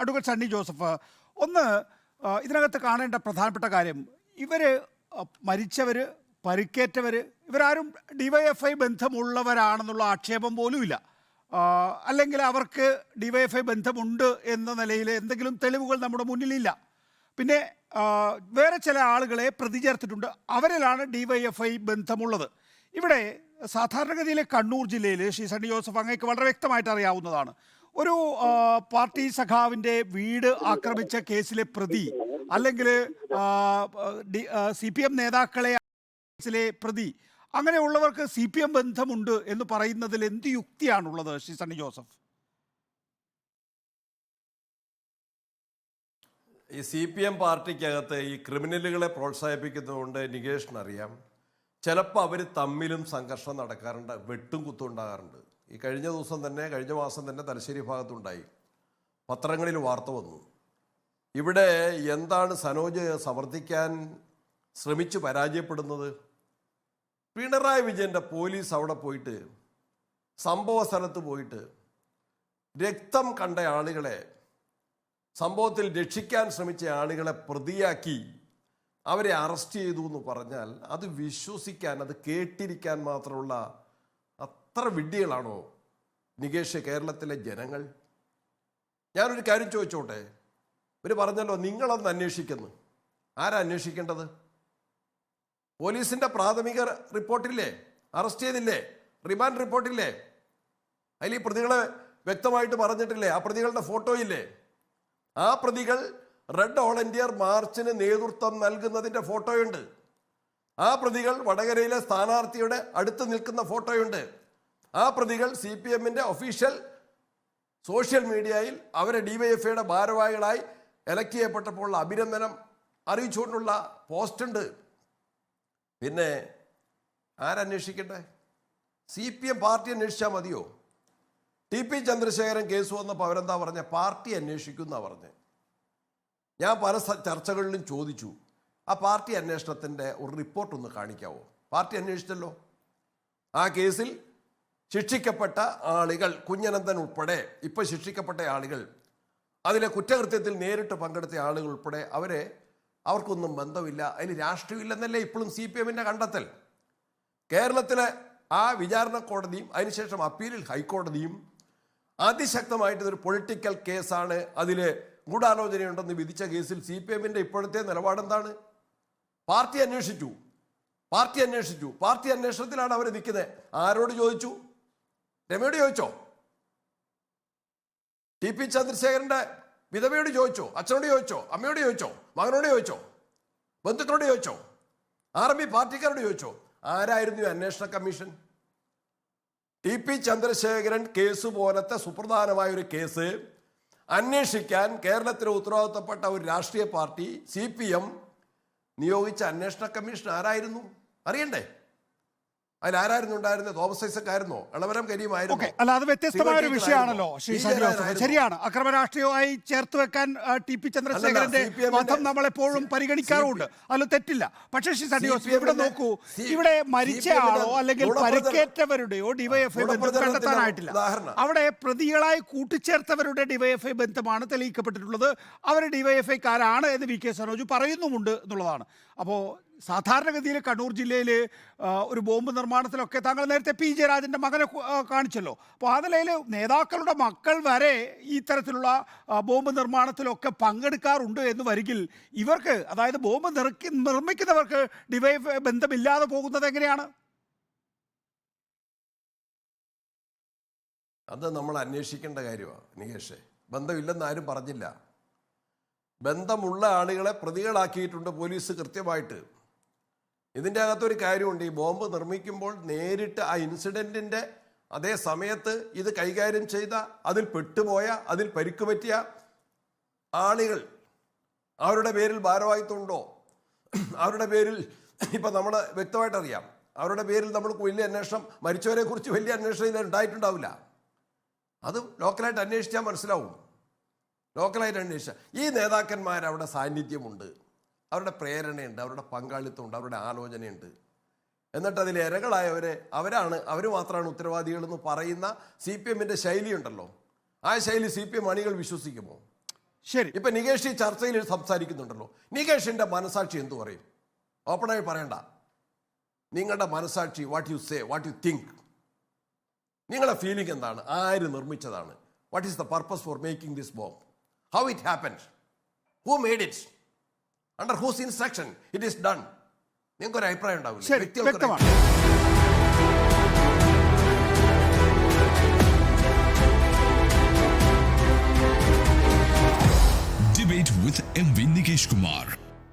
Advocate Sunny Joseph, ഒന്ന് ഇതിനകത്ത് കാണേണ്ട പ്രധാനപ്പെട്ട കാര്യം, ഇവർ മരിച്ചവർ, പരിക്കേറ്റവർ, ഇവരാരും ഡിവൈഎഫ്ഐ ബന്ധമുള്ളവരാണെന്നുള്ള ആക്ഷേപം പോലുമില്ല. അല്ലെങ്കിൽ അവർക്ക് ഡിവൈഎഫ്ഐ ബന്ധമുണ്ട് എന്ന നിലയിൽ എന്തെങ്കിലും തെളിവുകൾ നമ്മുടെ മുന്നിലില്ല. പിന്നെ വേറെ ചില ആളുകളെ പ്രതി ചേർത്തിട്ടുണ്ട്, അവരിലാണ് ഡിവൈഎഫ്ഐ ബന്ധമുള്ളത്. ഇവിടെ സാധാരണഗതിയിൽ കണ്ണൂർ ജില്ലയിൽ ശ്രീ സണ്ണി ജോസഫ് അങ്ങേക്ക് വളരെ വ്യക്തമായിട്ട് അറിയാവുന്നതാണ്, ഒരു പാർട്ടി സഖാവിൻ്റെ വീട് ആക്രമിച്ച കേസിലെ പ്രതി അല്ലെങ്കിൽ CPM നേതാക്കളെ കേസിലെ പ്രതി, അങ്ങനെയുള്ളവർക്ക് CPM ബന്ധമുണ്ട് എന്ന് പറയുന്നതിൽ എന്ത് യുക്തിയാണുള്ളത് ശ്രീ സണ്ണി ജോസഫ്? ഈ CPM പാർട്ടിക്കകത്ത് ഈ ക്രിമിനലുകളെ പ്രോത്സാഹിപ്പിക്കുന്നതുകൊണ്ട് നികേഷിനറിയാം, ചിലപ്പോൾ അവർ തമ്മിലും സംഘർഷം നടക്കാറുണ്ട്, വെട്ടും കുത്തും ഉണ്ടാകാറുണ്ട്. ഈ കഴിഞ്ഞ മാസം തന്നെ തലശ്ശേരി ഭാഗത്തുണ്ടായി, പത്രങ്ങളിൽ വാർത്ത വന്നു. ഇവിടെ എന്താണ് സനോജ് സമർത്ഥിക്കാൻ ശ്രമിച്ചു പരാജയപ്പെടുന്നത്? പിണറായി വിജയൻ്റെ പോലീസ് അവിടെ പോയിട്ട്, സംഭവ സ്ഥലത്ത് പോയിട്ട് രക്തം കണ്ട ആളുകളെ, സംഭവത്തിൽ രക്ഷിക്കാൻ ശ്രമിച്ച ആളുകളെ പ്രതിയാക്കി അവരെ അറസ്റ്റ് ചെയ്തു എന്ന് പറഞ്ഞാൽ അത് വിശ്വസിക്കാൻ, അത് കേട്ടിരിക്കാൻ മാത്രമുള്ള അത്ര വിഡ്ഢികളാണോ നികേഷ് കേരളത്തിലെ ജനങ്ങൾ? ഞാനൊരു കാര്യം ചോദിച്ചോട്ടെ. ഇവർ പറഞ്ഞല്ലോ നിങ്ങളൊന്ന് അന്വേഷിക്കുന്നു. ആരാ അന്വേഷിക്കേണ്ടത്? പോലീസിന്റെ പ്രാഥമിക റിപ്പോർട്ടില്ലേ? അറസ്റ്റ് ചെയ്തില്ലേ? റിമാൻഡ് റിപ്പോർട്ടില്ലേ? അതിൽ ഈ പ്രതികളെ വ്യക്തമായിട്ട് പറഞ്ഞിട്ടില്ലേ? ആ പ്രതികളുടെ ഫോട്ടോ ഇല്ലേ? ആ പ്രതികൾ റെഡ് വോളണ്ടിയർ മാർച്ചിന് നേതൃത്വം നൽകുന്നതിൻ്റെ ഫോട്ടോയുണ്ട്. ആ പ്രതികൾ വടകരയിലെ സ്ഥാനാർത്ഥിയുടെ അടുത്ത് നിൽക്കുന്ന ഫോട്ടോയുണ്ട്. ആ പ്രതികൾ CPMന്റെ ഒഫീഷ്യൽ സോഷ്യൽ മീഡിയയിൽ അവരെ ഡിവൈഎഫ്ഐയുടെ ഭാരവാഹികളായി എലക്ട് ചെയ്യപ്പെട്ടപ്പോൾ അഭിനന്ദനം അറിയിച്ചുകൊണ്ടുള്ള പോസ്റ്റ് ഉണ്ട്. പിന്നെ ആരന്വേഷിക്കട്ടെ? CPM പാർട്ടി അന്വേഷിച്ചാൽ മതിയോ? TP ചന്ദ്രശേഖരൻ കേസ് വന്നപ്പോൾ അവരെന്താ പറഞ്ഞ? പാർട്ടി അന്വേഷിക്കുന്ന പറഞ്ഞ്. ഞാൻ പല ചർച്ചകളിലും ചോദിച്ചു, ആ പാർട്ടി അന്വേഷണത്തിൻ്റെ ഒരു റിപ്പോർട്ട് ഒന്ന് കാണിക്കാവോ? പാർട്ടി അന്വേഷിച്ചല്ലോ. ആ കേസിൽ ശിക്ഷിക്കപ്പെട്ട ആളുകൾ, കുഞ്ഞനന്തൻ ഉൾപ്പെടെ ഇപ്പോൾ ശിക്ഷിക്കപ്പെട്ട ആളുകൾ, അതിലെ കുറ്റകൃത്യത്തിൽ നേരിട്ട് പങ്കെടുത്ത ആളുകൾ ഉൾപ്പെടെ അവർക്കൊന്നും ബന്ധമില്ല, അതിൽ രാഷ്ട്രീയമില്ലെന്നല്ലേ ഇപ്പോഴും CPMന്റെ കണ്ടെത്തൽ. കേരളത്തിലെ ആ വിചാരണ കോടതിയും അതിനുശേഷം അപ്പീലിൽ ഹൈക്കോടതിയും അതിശക്തമായിട്ട് ഇതൊരു പൊളിറ്റിക്കൽ കേസാണ്, അതിൽ ഗൂഢാലോചനയുണ്ടെന്ന് വിധിച്ച കേസിൽ CPMന്റെ ഇപ്പോഴത്തെ നിലപാടെന്താണ്? പാർട്ടി അന്വേഷിച്ചു. പാർട്ടി അന്വേഷണത്തിലാണ് അവർ നിൽക്കുന്നത്. ആരോട് ചോദിച്ചു? രമയോട് ചോദിച്ചോ? TP ചന്ദ്രശേഖരന്റെ വിധവയോട് ചോദിച്ചോ? അച്ഛനോട് ചോദിച്ചോ? അമ്മയോട് ചോദിച്ചോ? മകനോട് ചോദിച്ചോ? ബന്ധുക്കളോട് ചോദിച്ചോ? RMP പാർട്ടിക്കാരോട് ചോദിച്ചോ? ആരായിരുന്നു അന്വേഷണ കമ്മീഷൻ? TP ചന്ദ്രശേഖരൻ കേസ് പോലത്തെ സുപ്രധാനമായ ഒരു കേസ് അന്വേഷിക്കാൻ കേരളത്തിലെ ഉത്തരവാദിത്തപ്പെട്ട ഒരു രാഷ്ട്രീയ പാർട്ടി CPM നിയോഗിച്ച അന്വേഷണ കമ്മീഷൻ ആരായിരുന്നു? അറിയണ്ടേ? അതിലാരായിരുന്നു ഉണ്ടായിരുന്നത്? തോമസ് ഐസക്കായിരുന്നോ? ഇളവരം കരീമായിരുന്നോ? അല്ല, അത് വ്യത്യസ്തമായ ഒരു വിഷയമാണല്ലോ ശ്രീ സണ്ണി ജോസഫ്. ശരിയാണ്, അക്രമ രാഷ്ട്രീയമായി ചേർത്ത് വെക്കാൻ TP ചന്ദ്രശേഖരന്റെ വധം നമ്മളെപ്പോഴും പരിഗണിക്കാറുമുണ്ട്, അതിൽ തെറ്റില്ല. പക്ഷേ ശ്രീ സണ്ണി ജോസഫ്, ഇവിടെ നോക്കൂ, ഇവിടെ മരിച്ച ആളോ അല്ലെങ്കിൽ പരിക്കേറ്റവരുടെയോ ഡിവൈഎഫ്ഐ ബന്ധം കണ്ടെത്താനായിട്ടില്ല. അവിടെ പ്രതികളായി കൂട്ടിച്ചേർത്തവരുടെ ഡിവൈഎഫ്ഐ ബന്ധമാണ് തെളിയിക്കപ്പെട്ടിട്ടുള്ളത്. അവർ ഡിവൈഎഫ്ഐക്കാരാണ് എന്ന് VK സനോജ് പറയുന്നുമുണ്ട് എന്നുള്ളതാണ്. അപ്പോൾ സാധാരണഗതിയിൽ കണ്ണൂർ ജില്ലയിൽ ഒരു ബോംബ് നിർമ്മാണത്തിലൊക്കെ താങ്കൾ നേരത്തെ P ജയരാജൻ്റെ മകനെ കാണിച്ചല്ലോ. അപ്പോൾ ആ നിലയിൽ നേതാക്കളുടെ മക്കൾ വരെ ഈ തരത്തിലുള്ള ബോംബ് നിർമ്മാണത്തിലൊക്കെ പങ്കെടുക്കാറുണ്ട് എന്ന് വരികിൽ ഇവർക്ക്, അതായത് ബോംബ് നിർമ്മിക്കുന്നവർക്ക് ഡിവൈഎഫ്ഐ ബന്ധമില്ലാതെ പോകുന്നത് എങ്ങനെയാണ്? അത് നമ്മൾ അന്വേഷിക്കേണ്ട കാര്യമാണ് നികേഷേ. ബന്ധമില്ലെന്ന് ആരും പറഞ്ഞില്ല. ബന്ധമുള്ള ആളുകളെ പ്രതികളാക്കിയിട്ടുണ്ട് പോലീസ് കൃത്യമായിട്ട്. ഇതിൻ്റെ അകത്തൊരു കാര്യമുണ്ട്, ഈ ബോംബ് നിർമ്മിക്കുമ്പോൾ നേരിട്ട് ആ ഇൻസിഡൻറ്റിൻ്റെ അതേ സമയത്ത് ഇത് കൈകാര്യം ചെയ്ത, അതിൽ പെട്ടുപോയ, അതിൽ പരിക്ക് പറ്റിയ ആളുകൾ, അവരുടെ പേരിൽ ഭാരവാഹിത്വമുണ്ടോ? അവരുടെ പേരിൽ ഇപ്പം നമ്മൾ വ്യക്തമായിട്ടറിയാം, അവരുടെ പേരിൽ നമ്മൾക്ക് വലിയ അന്വേഷണം, മരിച്ചവരെ കുറിച്ച് വലിയ അന്വേഷണം ഇത് ഉണ്ടായിട്ടുണ്ടാവില്ല. അത് ലോക്കലായിട്ട് അന്വേഷിച്ചാൽ മനസ്സിലാവും. ലോക്കലായിട്ട് അന്വേഷിച്ചാൽ ഈ നേതാക്കന്മാരവിടെ സാന്നിധ്യമുണ്ട്, അവരുടെ പ്രേരണയുണ്ട്, അവരുടെ പങ്കാളിത്തമുണ്ട്, അവരുടെ ആലോചനയുണ്ട്. എന്നിട്ട് അതിൽ ഇരകളായവരെ അവർ മാത്രമാണ് ഉത്തരവാദികളെന്ന് പറയുന്ന CPMന്റെ ശൈലിയുണ്ടല്ലോ. ആ ശൈലി CPM അണികൾ വിശ്വസിക്കുമോ? ശരി. ഇപ്പൊ നികേഷ് ഈ ചർച്ചയിൽ സംസാരിക്കുന്നുണ്ടല്ലോ, നികേഷിന്റെ മനസാക്ഷി എന്തു പറയും? ഓപ്പണായി പറയണ്ട. നിങ്ങളുടെ മനസാക്ഷി, what you say, what you think, നിങ്ങളുടെ ഫീലിംഗ് എന്താണ്? ആര് നിർമ്മിച്ചതാണ്? What is the purpose for making this bomb? How it happened? Who made it? Under whose instruction it is done? നിങ്ങൾക്കൊരു അഭിപ്രായം ഉണ്ടാവില്ല. വ്യക്തമാണ്.